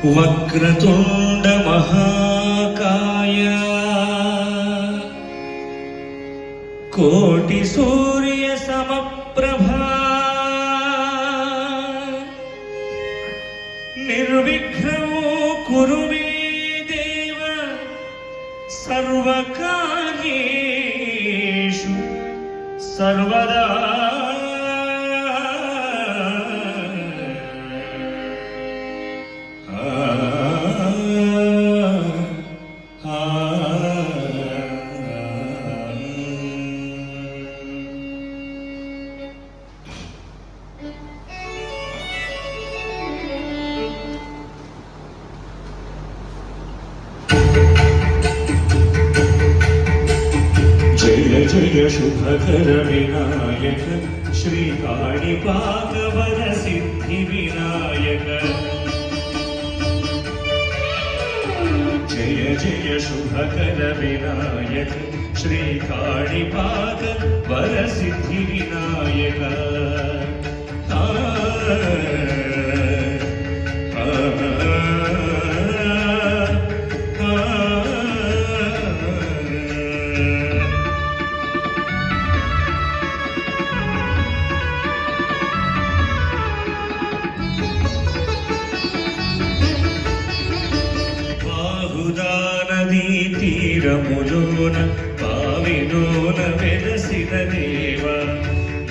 వక్రతుండ మహాకాయ కోటి సూర్య సమప్రభా నిర్విఘ్నం కురు మే దేవ సర్వకార్యేషు సర్వదా జయ జయ శుభకర వినాయక శ్రీ కాణిపాకవర సిద్ధి వినాయక జయ జయ శుభకర వినాయక శ్రీ కాణిపాకవర సిద్ధి వినాయక నదీ తీరములోన పావిలోన వెలసిన దేవ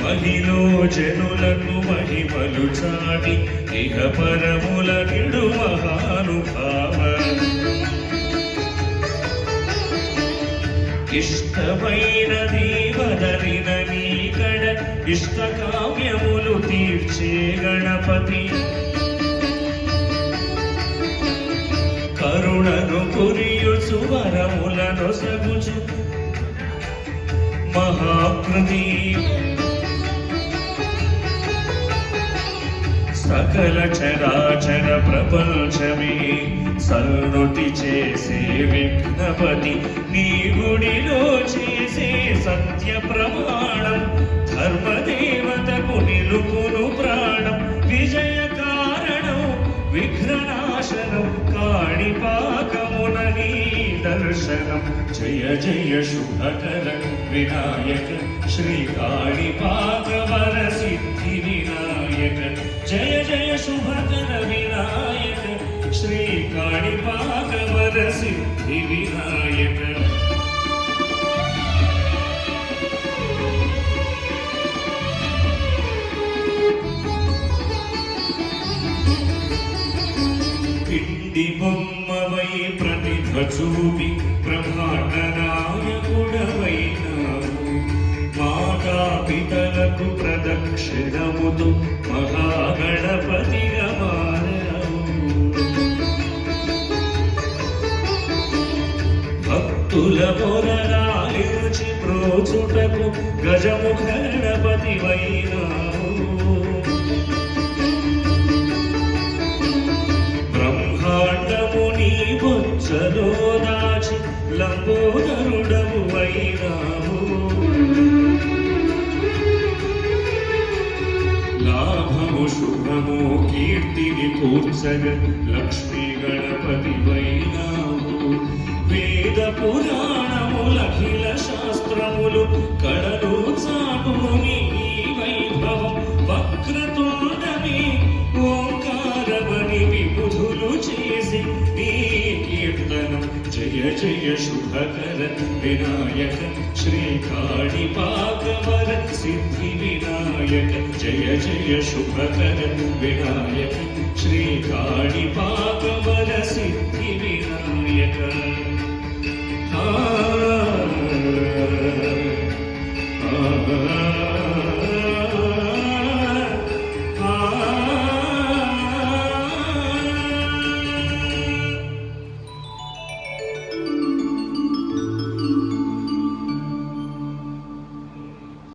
మహిలో జనులకు మహిమలు చాటి ఇహ పరముల నిడు మహానుభావ ఇష్టమైన దేవదరిన నీకడ ఇష్టకామ్యములు తీర్చే గణపతి కరుణను కురియుచు వరములను సగుచు మహాకృతి సకల చరాచర ప్రపంచమే సన్నుతి చేసే విఘ్నపతి నీ గుడిలో చేసే సత్య ప్రమాణం ధర్మదేవతకు నిలుపును ప్రాణం విజయ కారణం విఘ్ననాశనం కాణిపాకమున నీ దర్శనం జయ జయ శుభకర వినాయక శ్రీ కాణిపాకవర సిద్ధి వినాయక జయ జయ శుభకర వినాయక శ్రీ కాణిపాకవర సిద్ధి వినాయక పిండి బొమ్మవై ప్రతిభ చూపి బ్రహ్మాండ నాయకుడవైనావు మాతాపితలకు ప్రదక్షిణముతో మహాగణపతిగా మారావు భక్తుల మొరలాలించి ప్రోచుటకు గజముఖ గణపతివైనావు బొచ్చలో దాచి లంబోదరుడవు వైరావు లాభము శుభము కీర్తిని కూర్చగ లక్ష్మీ గణపతి వైరావు వేద పురాణములఖిల శాస్త్రములు కడలు చాటును నీ వైభవం వక్రతుండమి ఓంకారమని విబుధులు చేసి నీ కీర్తనం జయ జయ శుభకర వినాయక శ్రీ కాణిపాకవర సిద్ధి వినాయక జయ జయ శుభకర వినాయక శ్రీ కాణిపాకవర సిద్ధి వినాయక ఆ